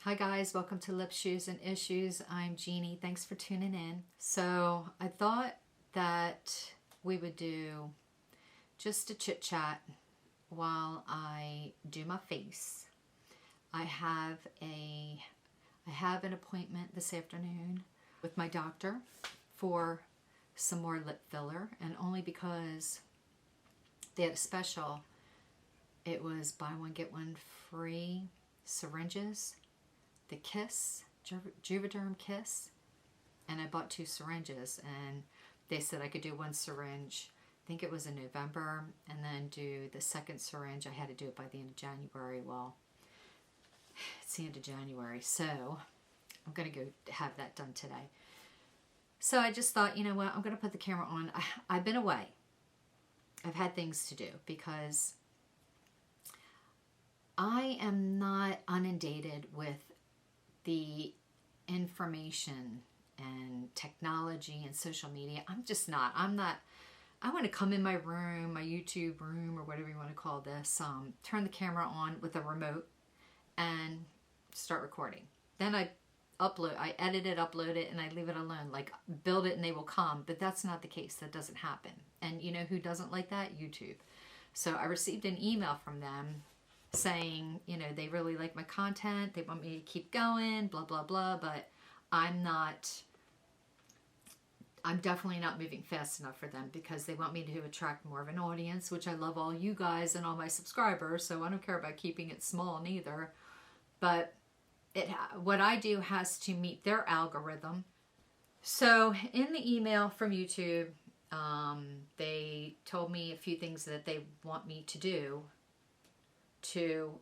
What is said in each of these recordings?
Hi guys, welcome to Lipsshoesandissues. I'm Jeannie. Thanks for tuning in. So I thought that we would do just a chit chat while I do my face. I have an appointment this afternoon with my doctor for some more lip filler, and only because they had a special. It was buy one get one free syringes. The Kiss, Juvederm Kiss, and I bought 2 syringes, and they said I could do 1 syringe, I think it was in November, and then do the second syringe. I had to do it by the end of January. Well, it's the end of January, so I'm going to go have that done today. So I just thought, you know what, I'm going to put the camera on. I've been away. I've had things to do because I am not inundated with the information and technology and social media. I'm just not. I want to come in my room, my YouTube room, or whatever you want to call this, turn the camera on with a remote and start recording. Then I edit it, upload it, and I leave it alone. Like, build it and they will come. But that's not the case. That doesn't happen. And you know who doesn't like that? YouTube. So I received an email from them saying, you know, they really like my content, they want me to keep going, blah, blah, blah, but I'm definitely not moving fast enough for them because they want me to attract more of an audience, which I love all you guys and all my subscribers, so I don't care about keeping it small neither. But what I do has to meet their algorithm. So in the email from YouTube, they told me a few things that they want me to do to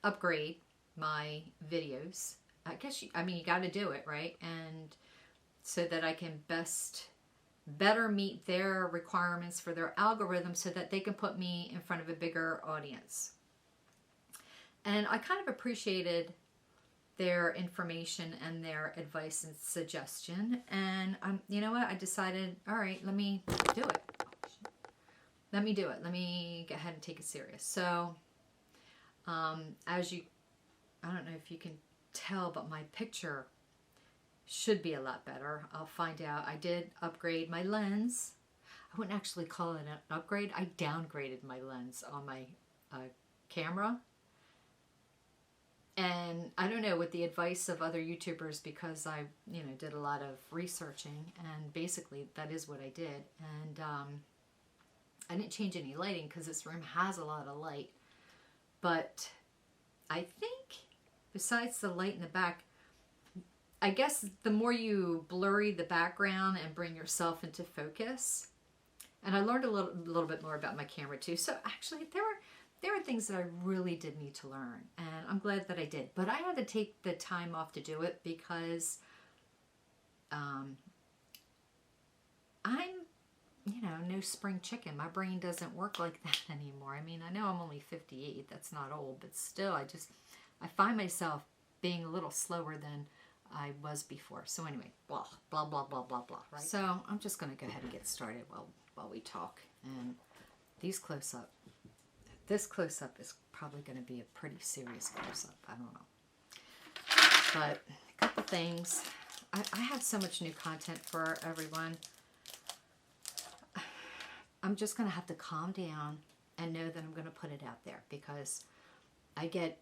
upgrade my videos. I guess you got to do it, right? And so that I can better meet their requirements for their algorithm so that they can put me in front of a bigger audience. And I kind of appreciated their information and their advice and suggestion. And you know what? I decided, all right, let me do it. Let me do it. Let me go ahead and take it serious. So, I don't know if you can tell, but my picture should be a lot better. I'll find out. I did upgrade my lens. I wouldn't actually call it an upgrade. I downgraded my lens on my camera. And I don't know, with the advice of other YouTubers, because I, did a lot of researching, and basically that is what I did. And I didn't change any lighting because this room has a lot of light. But I think besides the light in the back, I guess the more you blurry the background and bring yourself into focus, and I learned a little bit more about my camera too. So actually there were things that I really did need to learn, and I'm glad that I did. But I had to take the time off to do it because I'm no spring chicken. My brain doesn't work like that anymore. I mean, I know I'm only 58. That's not old, but still, I find myself being a little slower than I was before. So anyway, blah, blah, blah, blah, blah, blah, right? So I'm just going to go ahead and get started while we talk. And this close-up is probably going to be a pretty serious close-up. I don't know. But a couple things. I have so much new content for everyone. I'm just going to have to calm down and know that I'm going to put it out there, because I get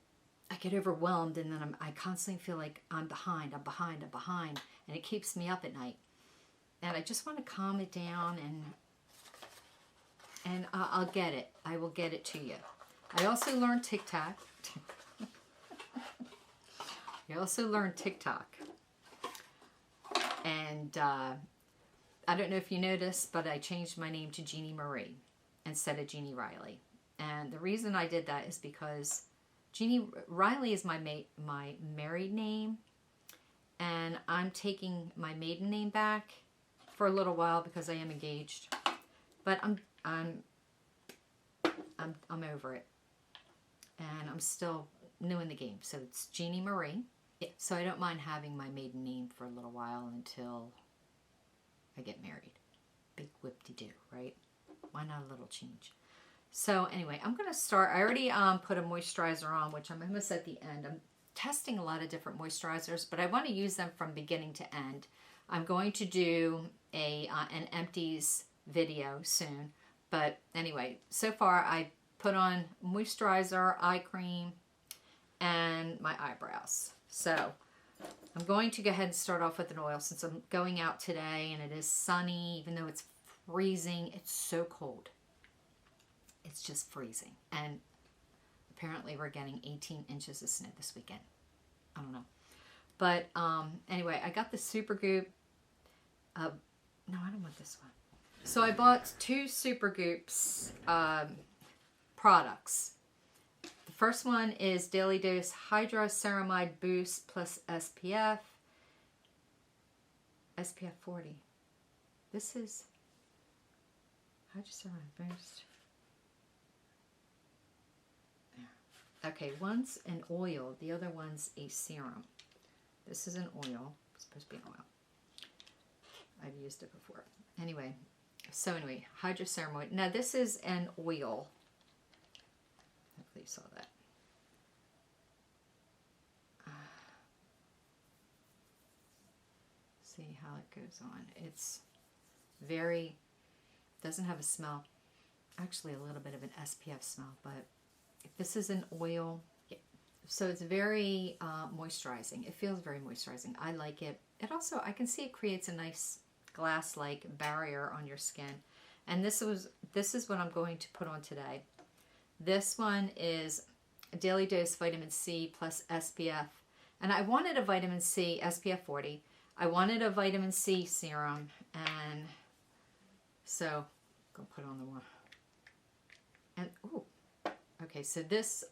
overwhelmed, and then I constantly feel like I'm behind, and it keeps me up at night. And I just want to calm it down, and I'll get it. I will get it to you. I also learned TikTok. And I don't know if you noticed, but I changed my name to Jeannie Marie instead of Jeannie Riley. And the reason I did that is because Jeannie Riley is my married name, and I'm taking my maiden name back for a little while because I am engaged. But I'm over it, and I'm still new in the game. So it's Jeannie Marie. Yeah. So I don't mind having my maiden name for a little while until I get married. Big whip-de-doo, right? Why not a little change? So anyway, I'm going to start. I already put a moisturizer on, which I'm almost at the end. testing a lot of different moisturizers, but I want to use them from beginning to end. I'm going to do an empties video soon. But anyway, so far I put on moisturizer, eye cream, and my eyebrows. So I'm going to go ahead and start off with an oil since I'm going out today and it is sunny, even though it's freezing. It's so cold. It's just freezing. And apparently we're getting 18 inches of snow this weekend. I don't know. But anyway, I got the Supergoop. No, I don't want this one. So I bought 2 Supergoops products. The first one is Daily Dose Hydra-Ceramide Boost plus SPF. SPF 40. This is Hydra-Ceramide Boost. There. Okay, one's an oil. The other one's a serum. This is an oil. It's supposed to be an oil. I've used it before. Anyway, Hydra-Ceramide. Now this is an oil. Hopefully you saw that. See how it goes on. It's very, doesn't have a smell. Actually a little bit of an SPF smell, but this is an oil. Yeah. So it's very moisturizing. It feels very moisturizing. I like it. It also, I can see it creates a nice glass-like barrier on your skin. And this is what I'm going to put on today. This one is Daily Dose Vitamin C plus SPF. And I wanted a vitamin C SPF 40. I wanted a vitamin C serum. And so, go put on the one. And, ooh. Okay, so this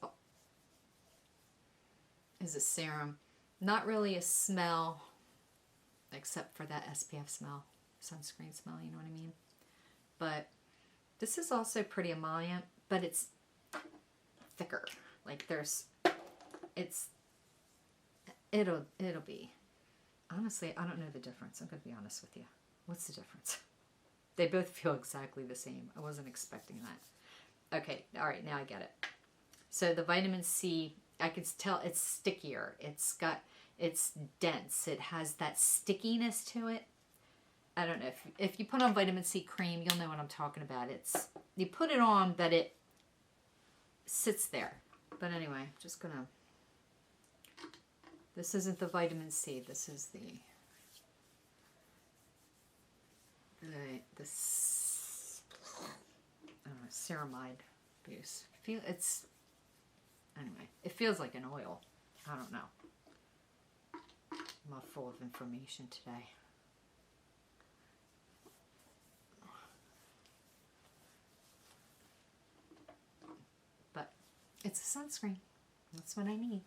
is a serum. Not really a smell, except for that SPF smell, sunscreen smell, you know what I mean? But this is also pretty emollient, but it's thicker. Like it'll be. Honestly, I don't know the difference. I'm going to be honest with you. What's the difference? They both feel exactly the same. I wasn't expecting that. Okay, all right, now I get it. So the vitamin C, I can tell it's stickier. It's dense. It has that stickiness to it. I don't know. If you put on vitamin C cream, you'll know what I'm talking about. You put it on, but it sits there. But anyway, I'm just going to... This isn't the vitamin C. This is the ceramide boost. Anyway, it feels like an oil. I don't know. I'm all full of information today. But it's a sunscreen. That's what I need.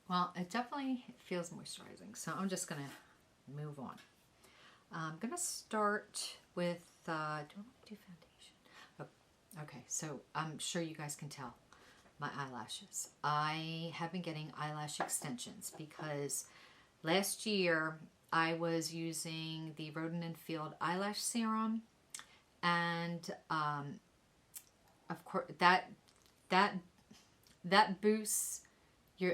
Well, it definitely feels moisturizing, so I'm just going to move on. I'm going to start with, do I want to do foundation? Oh, okay, so I'm sure you guys can tell my eyelashes. I have been getting eyelash extensions because last year I was using the Roden & Field eyelash serum, and of course that boosts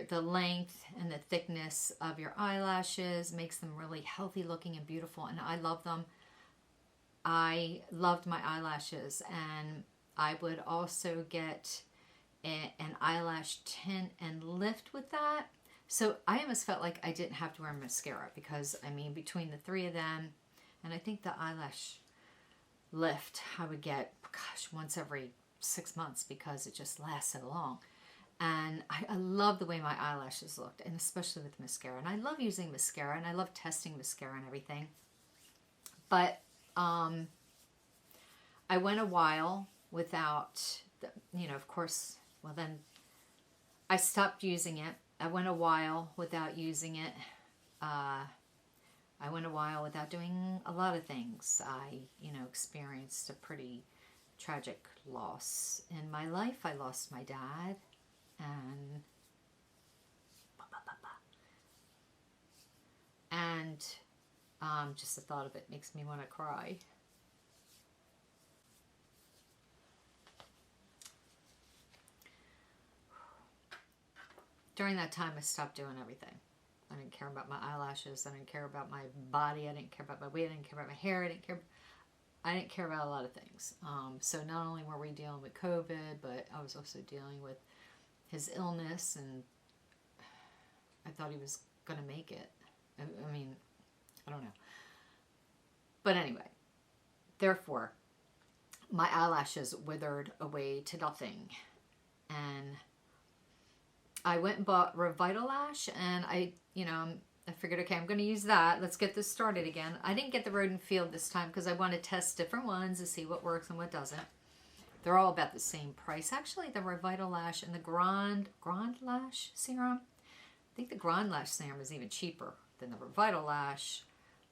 the length and the thickness of your eyelashes, makes them really healthy looking and beautiful, and I love them. I loved my eyelashes, and I would also get an eyelash tint and lift with that. So I almost felt like I didn't have to wear mascara because, I mean, between the 3 of them, and I think the eyelash lift I would get, gosh, once every 6 months because it just lasts so long. And I love the way my eyelashes looked, and especially with mascara. And I love using mascara, and I love testing mascara and everything. But I went a while without, of course, well then I stopped using it. I went a while without using it. I went a while without doing a lot of things. I, experienced a pretty tragic loss in my life. I lost my dad. And Just the thought of it makes me want to cry. During that time, I stopped doing everything. I didn't care about my eyelashes. I didn't care about my body. I didn't care about my weight. I didn't care about my hair. I didn't care about a lot of things. So not only were we dealing with COVID, but I was also dealing with his illness, and I thought he was going to make it. I mean, I don't know. But anyway, therefore, my eyelashes withered away to nothing. And I went and bought Revitalash, and I figured, okay, I'm going to use that. Let's get this started again. I didn't get the Rodent Field this time because I want to test different ones to see what works and what doesn't. They're all about the same price. Actually, the Revitalash and the Grand Lash Serum. I think the Grand Lash Serum is even cheaper than the Revitalash.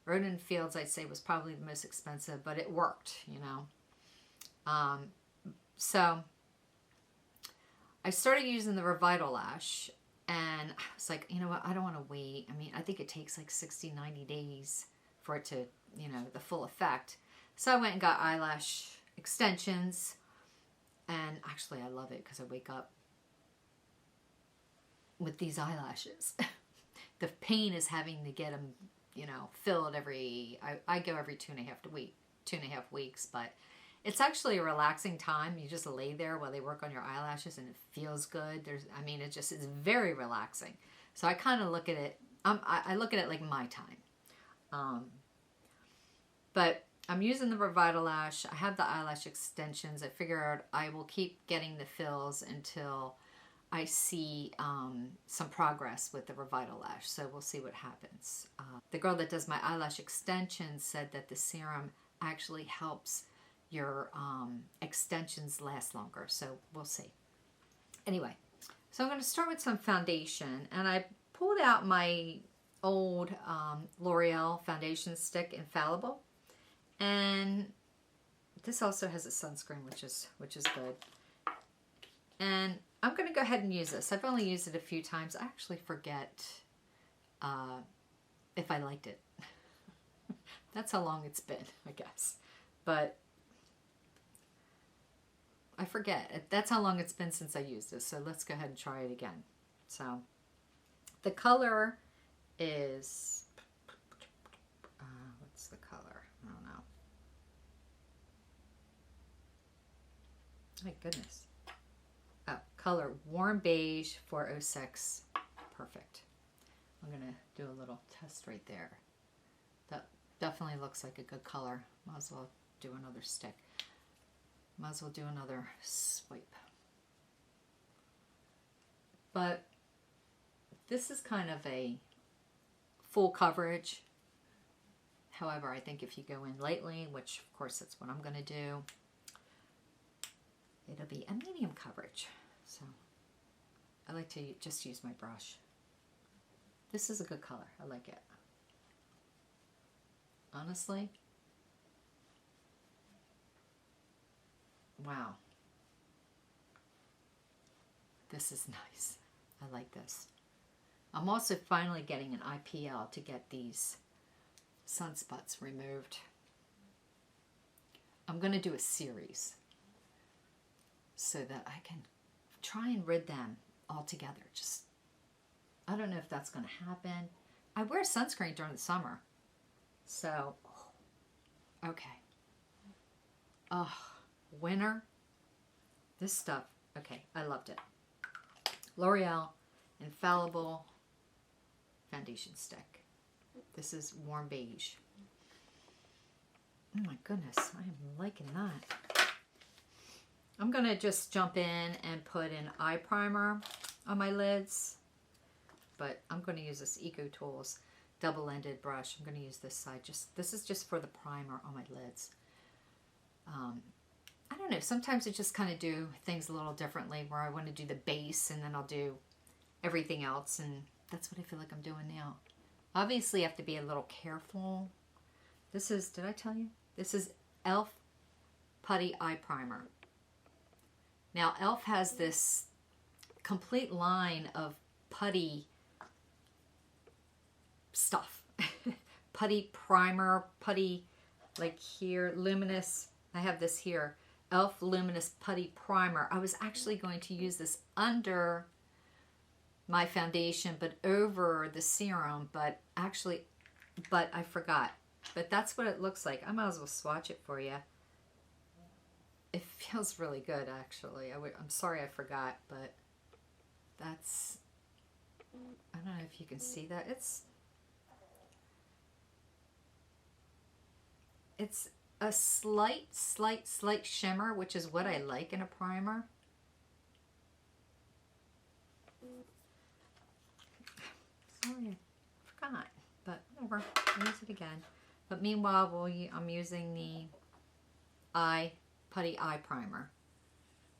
Rodent Fields, I'd say, was probably the most expensive, but it worked, So I started using the Revitalash, and I was like, you know what, I don't want to wait. I mean, I think it takes like 60, 90 days for it to, the full effect. So I went and got eyelash extensions, and actually I love it because I wake up with these eyelashes. The pain is having to get them, filled I go every 2.5 weeks, but it's actually a relaxing time. You just lay there while they work on your eyelashes, and it feels good. It's very relaxing. So I kind of look at it, I look at it like my time. But I'm using the Revitalash. I have the eyelash extensions. I figure I will keep getting the fills until I see some progress with the Revitalash. So we'll see what happens. The girl that does my eyelash extensions said that the serum actually helps your extensions last longer. So we'll see. Anyway, so I'm going to start with some foundation. And I pulled out my old L'Oreal foundation stick Infallible. And this also has a sunscreen, which is good. And I'm going to go ahead and use this. I've only used it a few times. I actually forget if I liked it. That's how long it's been, I guess. But I forget. That's how long it's been since I used this. So let's go ahead and try it again. So the color is, what's the color? I don't know. My goodness. Oh, color warm beige 406. Perfect. I'm going to do a little test right there. That definitely looks like a good color. Might as well do another stick. Might as well do another swipe. But this is kind of a full coverage. However, I think if you go in lightly, which of course that's what I'm going to do, it'll be a medium coverage. So I like to just use my brush. This is a good color. I like it. Honestly. Wow. This is nice. I like this. I'm also finally getting an IPL to get these sunspots removed. I'm going to do a series so that I can try and rid them all together. Just, I don't know if that's going to happen. I wear sunscreen during the summer. So, okay. Oh, winter. This stuff, okay, I loved it. L'Oreal Infallible foundation stick. This is warm beige. Oh my goodness, I am liking that. I'm going to just jump in and put an eye primer on my lids. But I'm going to use this EcoTools double-ended brush. I'm going to use this side. This is just for the primer on my lids. I don't know. Sometimes I just kind of do things a little differently where I want to do the base and then I'll do everything else. And that's what I feel like I'm doing now. Obviously, I have to be a little careful. This is, did I tell you? This is e.l.f. Putty Eye Primer. Now, e.l.f. has this complete line of putty stuff. putty primer, putty, like here, luminous. I have this here, e.l.f. Luminous Putty Primer. I was actually going to use this under my foundation, but over the serum, but I forgot. But that's what it looks like. I might as well swatch it for you. It feels really good, actually. I'm sorry I forgot, but that's, I don't know if you can see that. It's a slight shimmer, which is what I like in a primer. Sorry, I forgot, but whatever. I'll use it again. But meanwhile, I'm using the Putty Eye Primer.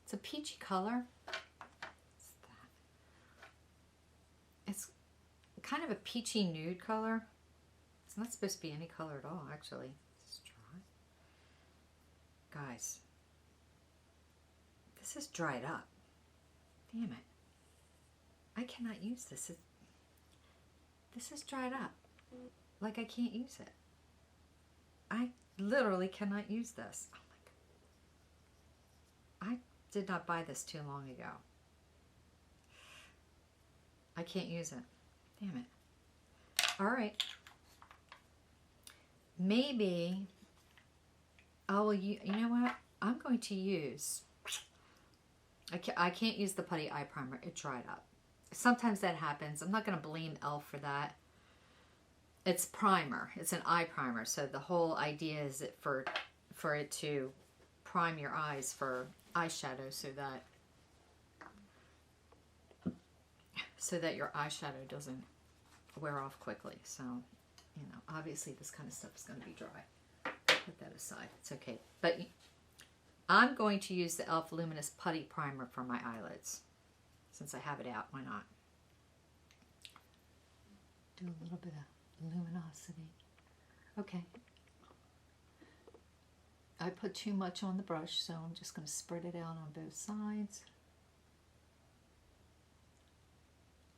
It's a peachy color. What's that? It's kind of a peachy nude color. It's not supposed to be any color at all, actually. Let's try. Guys, this is dried up. Damn it. I cannot use this. This is dried up. Like I can't use it. I literally cannot use this. Oh my God. I did not buy this too long ago. I can't use it. Damn it. All right. Maybe, you know what? I'm going to use, I can't use the Putty Eye Primer. It dried up. Sometimes that happens. I'm not going to blame e.l.f. for that. It's primer. It's an eye primer. So the whole idea is that for it to prime your eyes for eyeshadow so that your eyeshadow doesn't wear off quickly. So, you know, obviously this kind of stuff is going to be dry. Put that aside. It's okay. But I'm going to use the e.l.f. Luminous Putty Primer for my eyelids. Since I have it out, why not? Do a little bit of luminosity. Okay. I put too much on the brush, so I'm just going to spread it out on both sides.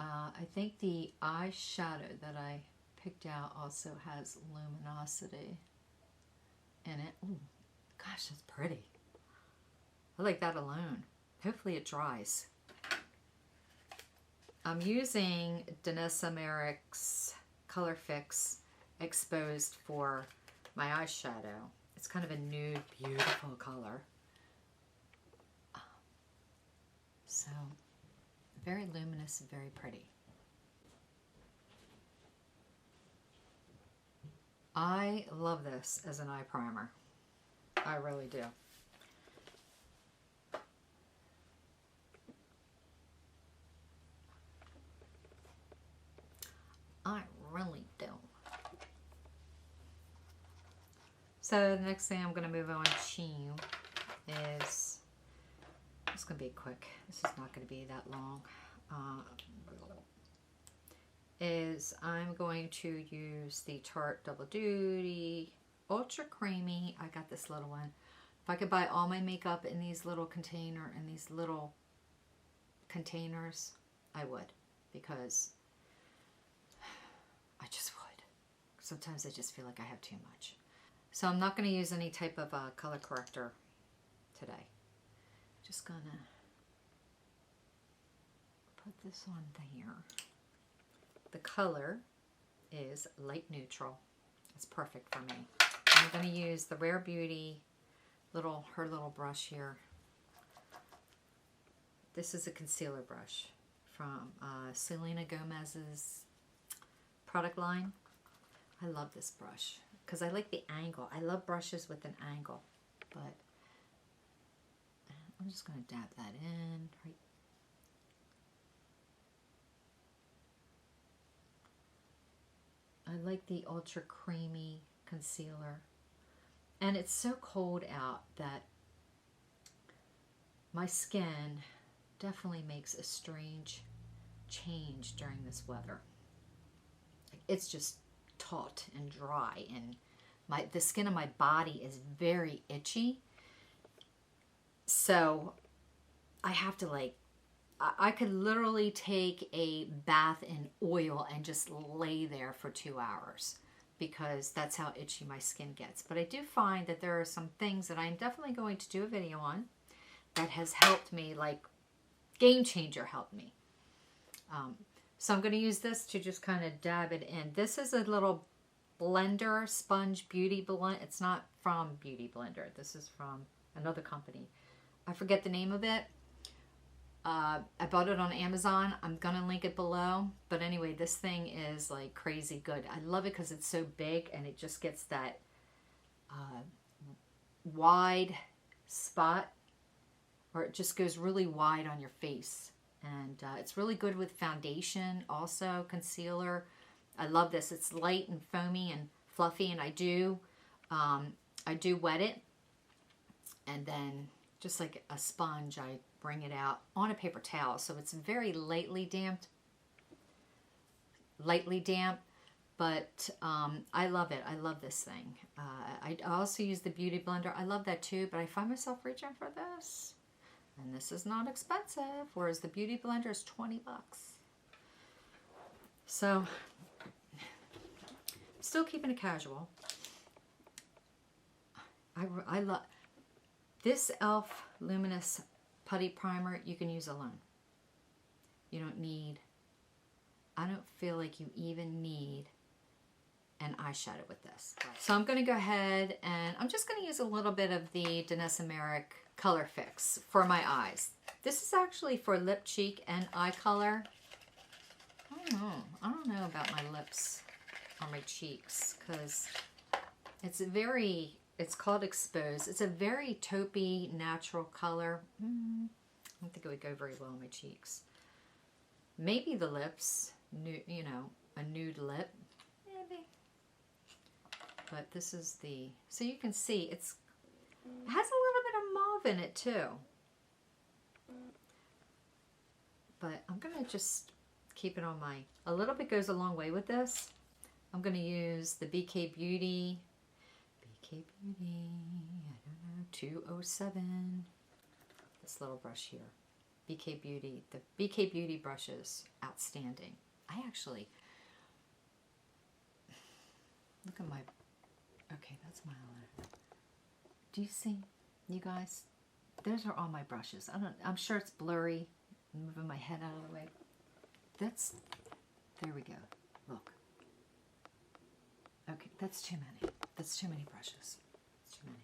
I think the eyeshadow that I picked out also has luminosity in it. Ooh, gosh, that's pretty. I like that alone. Hopefully it dries. I'm using Danessa Merricks Color Fix Exposed for my eyeshadow. It's kind of a nude, beautiful color. So, very luminous and very pretty. I love this as an eye primer. I really do. I really do. So the next thing I'm going to move on to is, it's going to be quick. This is not going to be that long. I'm going to use the Tarte Double Duty Ultra Creamy. I got this little one. If I could buy all my makeup in these little containers, I would, because I just would. Sometimes I just feel like I have too much. So I'm not going to use any type of color corrector today. Just going to put this on there. The color is light neutral. It's perfect for me. I'm going to use the Rare Beauty her little brush here. This is a concealer brush from Selena Gomez's product line. I love this brush because I like the angle. I love brushes with an angle, but I'm just going to dab that in. Right. I like the Ultra Creamy concealer. And it's so cold out that my skin definitely makes a strange change during this weather. It's just taut and dry, and the skin of my body is very itchy. So I have to I could literally take a bath in oil and just lay there for 2 hours because that's how itchy my skin gets. But I do find that there are some things that I'm definitely going to do a video on that has helped me, like game changer helped me. So I'm going to use this to just kind of dab it in. This is a little blender, sponge beauty blend. It's not from Beauty Blender. This is from another company. I forget the name of it. I bought it on Amazon. I'm going to link it below. But anyway, this thing is like crazy good. I love it because it's so big and it just gets that wide spot, or it just goes really wide on your face. And it's really good with foundation, also concealer. I love this. It's light and foamy and fluffy, and I do wet it, and then just like a sponge, I bring it out on a paper towel, so it's very lightly damp. But I love it. I love this thing. I also use the Beauty Blender. I love that too, but I find myself reaching for this. And this is not expensive, whereas the Beauty Blender is 20 bucks. So, still keeping it casual. I love this e.l.f. Luminous Putty Primer. You can use alone. You don't need, I don't feel like you even need an eyeshadow with this. So I'm going to go ahead and I'm just going to use a little bit of the Danessa Merricks Color Fix for my eyes. This is actually for lip, cheek, and eye color. I don't know about my lips or my cheeks, because it's called Exposed. It's a very taupey, natural color. I don't think it would go very well on my cheeks. Maybe the lips, you know, a nude lip, maybe. But this is the, so you can see it has a little bit of mauve in it too. But I'm going to just keep it on my, a little bit goes a long way with this. I'm going to use the BK Beauty, I don't know, 207. This little brush here. BK Beauty. The BK Beauty brush is outstanding. I actually, look at my, okay, that's my eyeliner. Do you see, you guys? Those are all my brushes. I'm sure it's blurry. I'm moving my head out of the way. There we go. Look. Okay, that's too many. That's too many brushes. It's too many.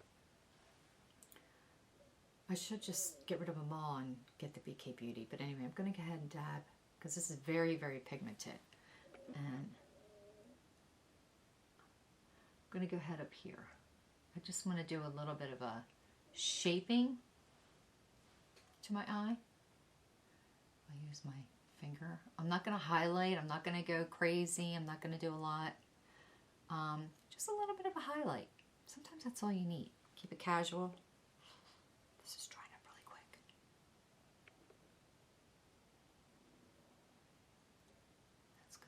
I should just get rid of them all and get the BK Beauty. But anyway, I'm going to go ahead and dab, because this is very, very pigmented. And I'm going to go ahead up here. I just want to do a little bit of a shaping to my eye. I'll use my finger. I'm not going to highlight. I'm not going to go crazy. I'm not going to do a lot. Just a little bit of a highlight. Sometimes that's all you need. Keep it casual. This is drying up really quick. That's good.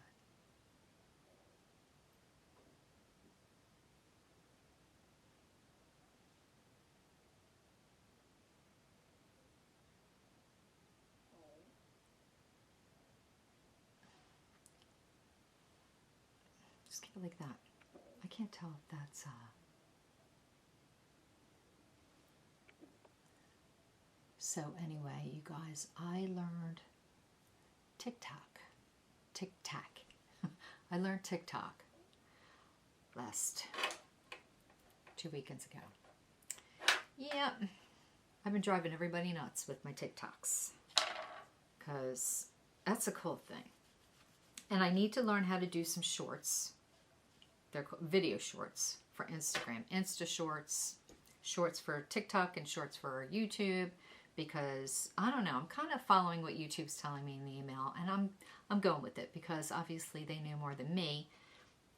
Just keep it like that. I can't tell if that's So anyway, you guys, I learned TikTok. I learned TikTok last 2 weekends ago. Yeah, I've been driving everybody nuts with my TikToks, because that's a cool thing. And I need to learn how to do some shorts. They're video shorts for Instagram. Insta shorts, shorts for TikTok, and shorts for YouTube. Because, I don't know, I'm kind of following what YouTube's telling me in the email. And I'm going with it, because obviously they know more than me.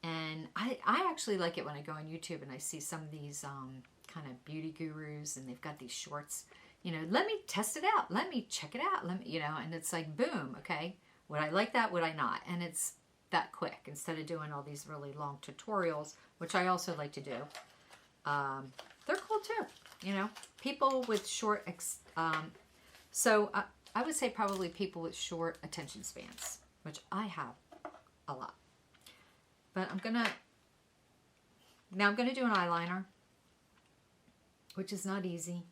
And I actually like it when I go on YouTube and I see some of these kind of beauty gurus. And they've got these shorts. You know, let me test it out. Let me check it out. Let me, you know, and it's like, boom, okay. Would I like that? Would I not? And it's that quick, instead of doing all these really long tutorials, which I also like to do. They're cool too, you know. People with short, so I would say probably people with short attention spans, which I have a lot. But I'm gonna Now I'm going to do an eyeliner, which is not easy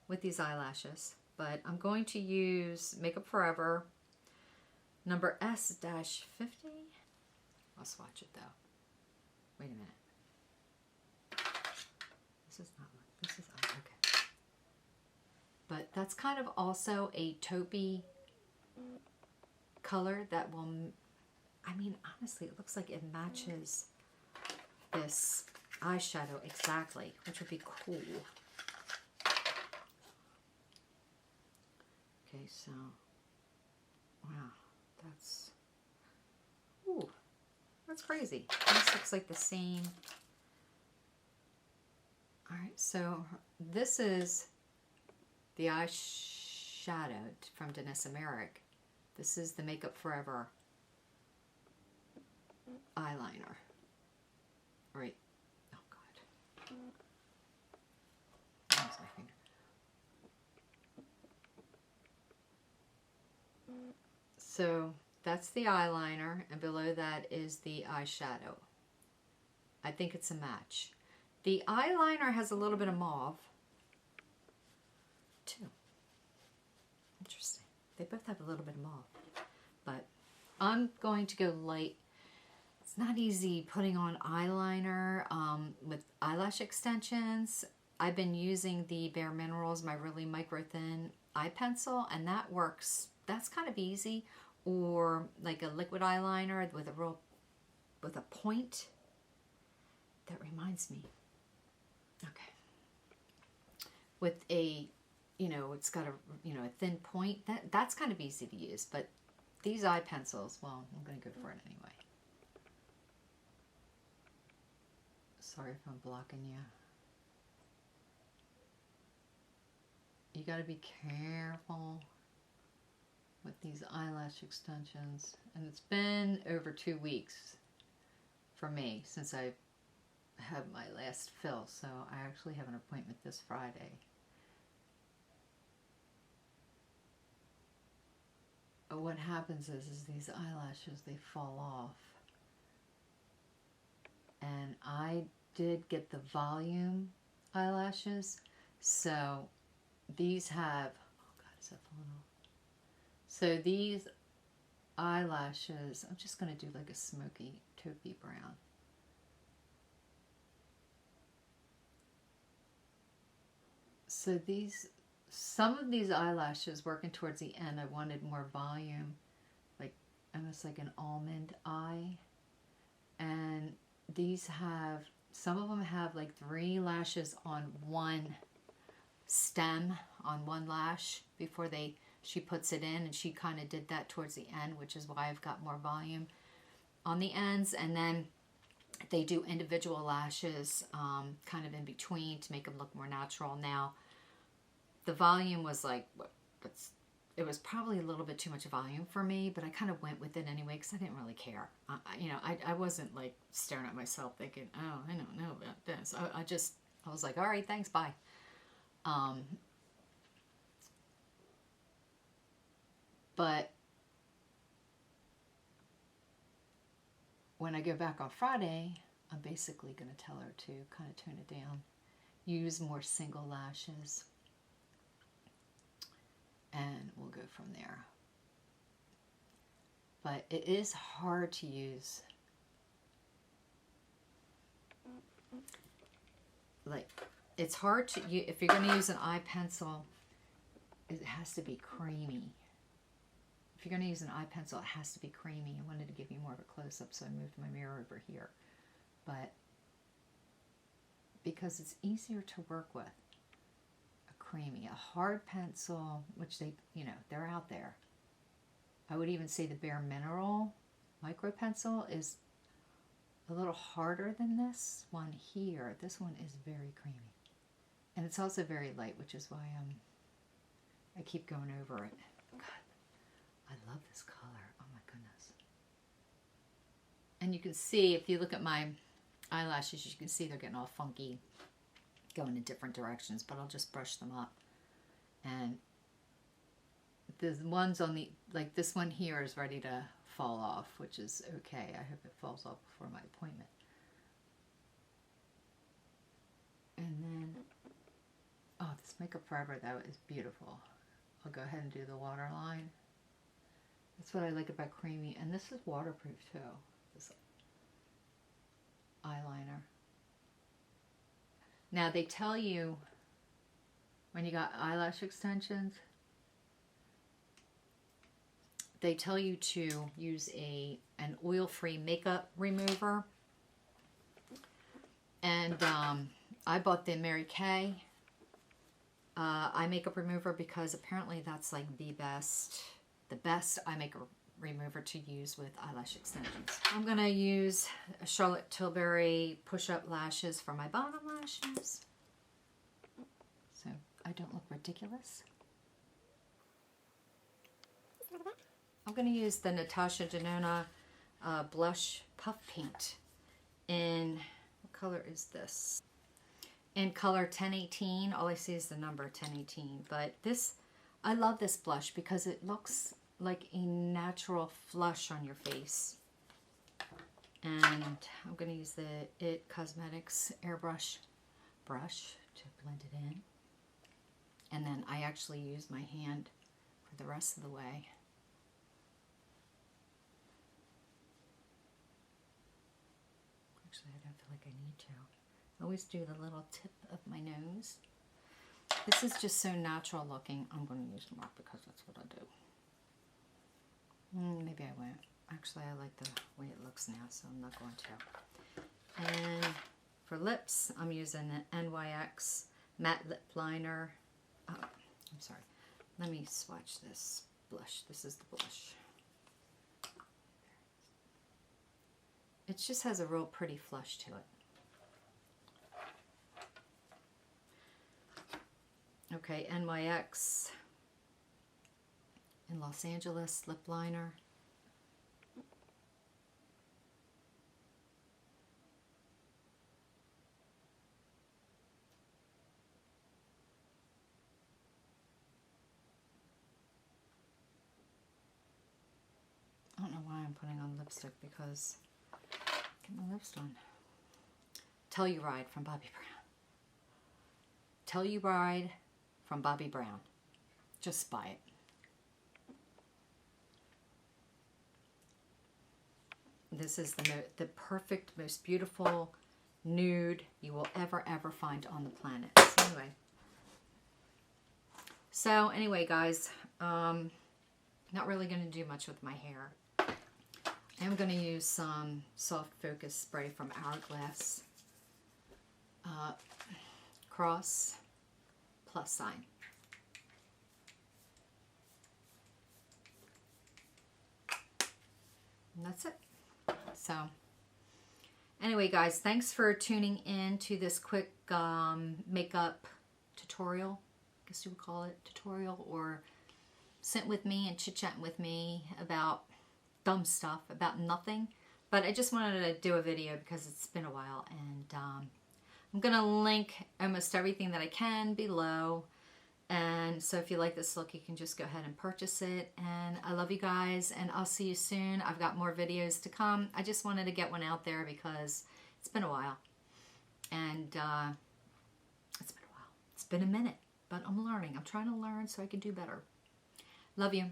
with these eyelashes, but I'm going to use Makeup Forever number S-50. I'll swatch it though. Wait a minute. This is okay. But that's kind of also a taupey color that will, I mean, honestly, it looks like it matches this eyeshadow exactly, which would be cool. Okay, so, wow, that's crazy. This looks like the same. All right, so this is the eyeshadow from Danessa Merricks. This is the Makeup Forever eyeliner. Right. Oh, God. Where's my finger? So that's the eyeliner, and below that is the eyeshadow. I think it's a match. The eyeliner has a little bit of mauve, too. Interesting. They both have a little bit of mauve. But I'm going to go light. It's not easy putting on eyeliner with eyelash extensions. I've been using the Bare Minerals, my really micro thin eye pencil, and that works. That's kind of easy. Or like a liquid eyeliner with a point. That reminds me. Okay. With a, you know, it's got a thin point. That's kind of easy to use. But these eye pencils, well, I'm going to go for it anyway. Sorry if I'm blocking you. You got to be careful with these eyelash extensions. And it's been over 2 weeks for me since I had my last fill. So I actually have an appointment this Friday. What happens is these eyelashes, they fall off. And I did get the volume eyelashes. So these have, oh God, is that falling off? So these eyelashes, I'm just going to do like a smoky taupey brown. So these, some of these eyelashes working towards the end, I wanted more volume, like almost like an almond eye. And these have, some of them have like 3 lashes on one stem, on one lash before she puts it in, and she kind of did that towards the end, which is why I've got more volume on the ends. And then they do individual lashes kind of in between to make them look more natural. Now, the volume was like, it was probably a little bit too much volume for me, but I kind of went with it anyway because I didn't really care. I wasn't like staring at myself thinking, oh, I don't know about this. I was like, all right, thanks, bye. But when I go back on Friday, I'm basically going to tell her to kind of tone it down, use more single lashes, and we'll go from there. But it is hard to use. Like, it's hard to, if you're going to use an eye pencil, it has to be creamy. If you're going to use an eye pencil, it has to be creamy. I wanted to give you more of a close-up, so I moved my mirror over here. But because it's easier to work with, a creamy, a hard pencil, which they, they're out there. I would even say the Bare Mineral micro pencil is a little harder than this one here. This one is very creamy. And it's also very light, which is why I keep going over it. God. I love this color. Oh my goodness. And you can see, if you look at my eyelashes, you can see they're getting all funky, going in different directions, but I'll just brush them up. And the ones on the, like this one here is ready to fall off, which is okay. I hope it falls off before my appointment. And then, oh, this Makeup Forever though is beautiful. I'll go ahead and do the waterline. That's what I like about Creamy. And this is waterproof too, this eyeliner. Now they tell you when you got eyelash extensions, they tell you to use an oil-free makeup remover. And I bought the Mary Kay eye makeup remover because apparently that's like the best eye makeup remover to use with eyelash extensions. I'm going to use Charlotte Tilbury push-up lashes for my bottom lashes, so I don't look ridiculous. I'm going to use the Natasha Denona blush puff paint in, what color is this? In color 1018. All I see is the number 1018, but this, I love this blush because it looks like a natural flush on your face. And I'm going to use the It Cosmetics Airbrush brush to blend it in. And then I actually use my hand for the rest of the way. Actually, I don't feel like I need to. I always do the little tip of my nose. This is just so natural looking. I'm going to use more because that's what I do. Maybe I won't. Actually, I like the way it looks now, so I'm not going to. And for lips, I'm using the NYX Matte Lip Liner. I'm sorry. Let me swatch this blush. This is the blush. It just has a real pretty flush to it. Okay, NYX in Los Angeles lip liner. I don't know why I'm putting on lipstick because get my lips done. Telluride from Bobbi Brown. Telluride from Bobbi Brown. Just buy it. This is the perfect, most beautiful nude you will ever find on the planet. So anyway, guys, not really going to do much with my hair. I'm going to use some soft focus spray from Hourglass Cross plus sign. And that's it. So anyway, guys, thanks for tuning in to this quick makeup tutorial, I guess you would call it tutorial, or sit with me and chit-chatting with me about dumb stuff, about nothing. But I just wanted to do a video because it's been a while, and I'm going to link almost everything that I can below. And so if you like this look, you can just go ahead and purchase it. And I love you guys, and I'll see you soon. I've got more videos to come. I just wanted to get one out there because it's been a while. And it's been a while. It's been a minute, but I'm learning. I'm trying to learn so I can do better. Love you.